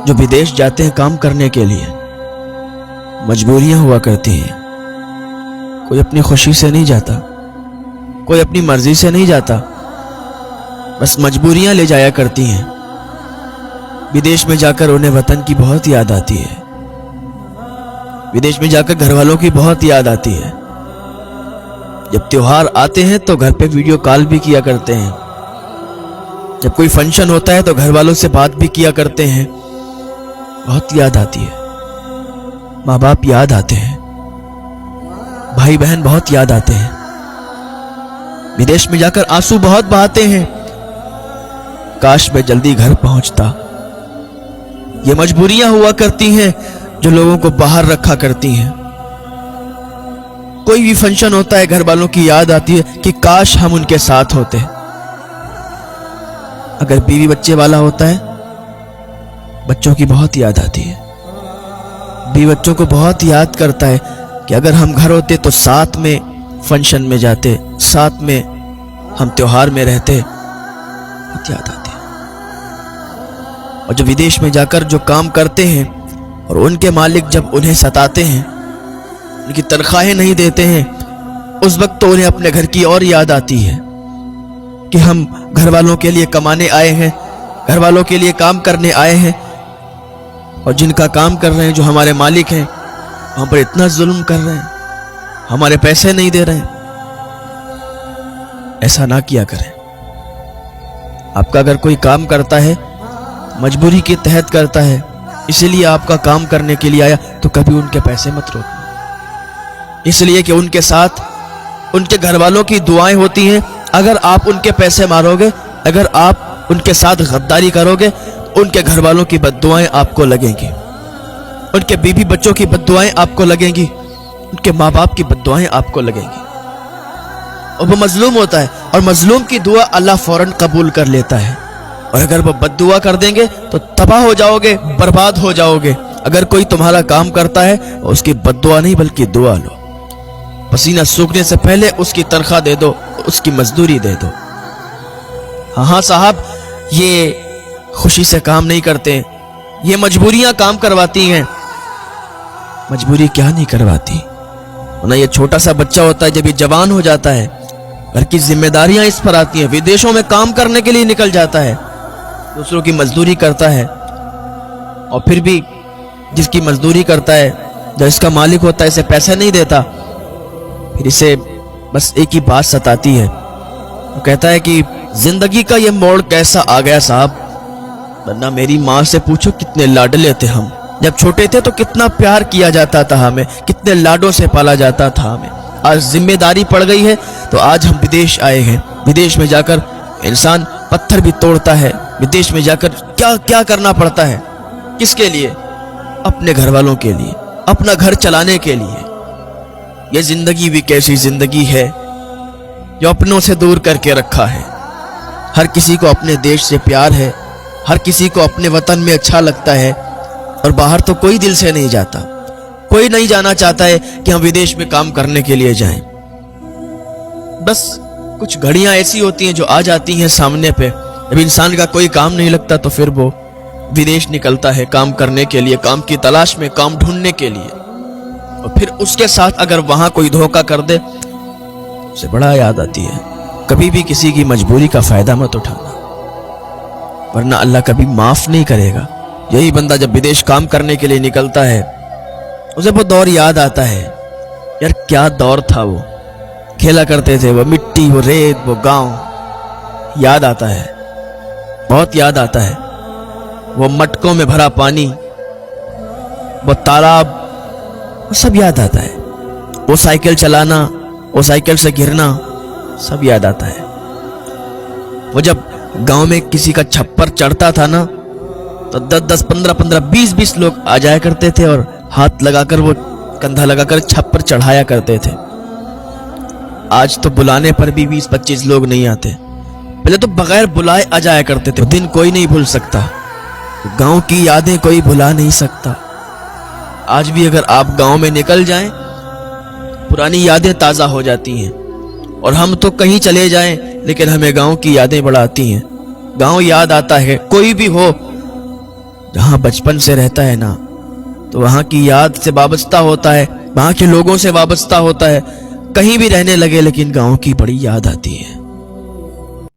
جو विदेश जाते हैं काम करने के लिए, मजबूरियां हुआ करती हैं। कोई अपनी खुशी से नहीं जाता, कोई अपनी मर्जी से नहीं जाता, बस मजबूरियां ले जाया करती हैं। विदेश में जाकर उन्हें वतन की बहुत याद आती है, विदेश में जाकर घर वालों की बहुत याद आती है। जब त्योहार आते हैं तो घर पे वीडियो कॉल भी किया करते हैं, जब कोई फंक्शन होता है तो घर वालों से बात भी किया करते हैं। बहुत याद आती है, माँ बाप याद आते हैं, भाई बहन बहुत याद आते हैं। विदेश में जाकर आंसू बहुत बहाते हैं, काश मैं जल्दी घर पहुंचता। ये मजबूरियां हुआ करती हैं जो लोगों को बाहर रखा करती हैं। कोई भी फंक्शन होता है, घर वालों की याद आती है कि काश हम उनके साथ होते। अगर बीवी बच्चे वाला होता है, बच्चों की बहुत याद आती है। बीवी बच्चों को बहुत याद करता है कि अगर हम घर होते तो साथ में फंक्शन में जाते, साथ में हम त्योहार में रहते। बहुत याद आती है। और जो विदेश में जाकर जो काम करते हैं और उनके मालिक जब उन्हें सताते हैं, उनकी तनख्वाहें नहीं देते हैं, उस वक्त तो उन्हें अपने घर की और याद आती है कि हम घर वालों के लिए कमाने आए हैं, घर वालों के लिए काम करने आए हैं, और जिनका काम कर रहे हैं, जो हमारे मालिक हैं, हम पर इतना जुल्म कर रहे हैं, हमारे पैसे नहीं दे रहे हैं। ऐसा ना किया करें। आपका अगर कोई काम करता है, मजबूरी के तहत करता है, इसलिए आपका काम करने के लिए आया, तो कभी उनके पैसे मत रोकना, इसलिए कि उनके साथ उनके घर वालों की दुआएं होती हैं। अगर आप उनके पैसे मारोगे, अगर आप उनके साथ गद्दारी करोगे, उनके घर वालों की बद्दुआएं आपको लगेंगी, उनके बीवी बच्चों की बद्दुआएं आपको लगेंगी, उनके माँ बाप की बद्दुआएं आपको लगेंगी। और वो मजलूम होता है, और मजलूम की दुआ अल्लाह फौरन कबूल कर लेता है। और अगर वो बद्दुआ कर देंगे तो तबाह हो जाओगे, बर्बाद हो जाओगे। अगर कोई तुम्हारा काम करता है, उसकी बद्दुआ नहीं बल्कि दुआ लो। पसीना सूखने से पहले उसकी तनख्वाह दे दो, उसकी मजदूरी दे दो। हाँ साहब, ये खुशी से काम नहीं करते, ये मजबूरियां काम करवाती हैं। मजबूरी क्या नहीं करवाती। ना ये छोटा सा बच्चा होता है, जब ये जवान हो जाता है, घर की जिम्मेदारियां इस पर आती हैं, विदेशों में काम करने के लिए निकल जाता है, दूसरों की मजदूरी करता है, और फिर भी जिसकी मजदूरी करता है, जब इसका मालिक होता है, इसे पैसा नहीं देता, फिर इसे बस एक ही बात सताती है। वो कहता है कि जिंदगी का ये मोड़ कैसा आ गया साहब, वरना मेरी माँ से पूछो कितने लाडले थे हम। जब छोटे थे तो कितना प्यार किया जाता था हमें, कितने लाडों से पाला जाता था हमें। आज जिम्मेदारी पड़ गई है तो आज हम विदेश आए हैं। विदेश में जाकर इंसान पत्थर भी तोड़ता है, विदेश में जाकर क्या क्या करना पड़ता है। किसके लिए? अपने घर वालों के लिए, अपना घर चलाने के लिए। ये जिंदगी भी कैसी जिंदगी है जो अपनों से दूर करके रखा है। हर किसी को अपने देश से प्यार है, हर किसी को अपने वतन में अच्छा लगता है, और बाहर तो कोई दिल से नहीं जाता। कोई नहीं जाना चाहता है कि हम विदेश में काम करने के लिए जाएं। बस कुछ घड़ियां ऐसी होती हैं जो आ जाती हैं सामने पे। जब इंसान का कोई काम नहीं लगता तो फिर वो विदेश निकलता है काम करने के लिए, काम की तलाश में, काम ढूंढने के लिए। और फिर उसके साथ अगर वहां कोई धोखा कर दे, उसे बड़ा याद आती है। कभी भी किसी की मजबूरी का फायदा मत उठाना, वरना अल्लाह कभी माफ नहीं करेगा। यही बंदा जब विदेश काम करने के लिए निकलता है, उसे वो दौर याद आता है। यार क्या दौर था वो, खेला करते थे, वो मिट्टी, वो रेत, वो गांव याद आता है, बहुत याद आता है। वो मटकों में भरा पानी, वो तालाब, वो सब याद आता है। वो साइकिल चलाना, वो साइकिल से गिरना, सब याद आता है। वो जब गांव में किसी का छप्पर चढ़ता था ना, तो 10-10, 15-15, 20-20 लोग आ जाया करते थे और हाथ लगाकर, वो कंधा लगाकर छप्पर चढ़ाया करते थे। आज तो बुलाने पर भी 20-25 लोग नहीं आते। पहले तो बगैर बुलाए आ जाया करते थे। दिन कोई नहीं भूल सकता, गांव की यादें कोई भुला नहीं सकता। आज भी अगर आप गांव में निकल जाएं, पुरानी यादें ताज़ा हो जाती हैं। और हम तो कहीं चले जाएं, लेकिन हमें गांव की यादें बड़ा आती हैं। गांव याद आता है। कोई भी हो, جہاں بچپن سے رہتا ہے نا تو وہاں کی یاد سے وابستہ ہوتا ہے، وہاں کے لوگوں سے وابستہ ہوتا ہے، کہیں بھی رہنے لگے لیکن گاؤں کی بڑی یاد آتی ہے۔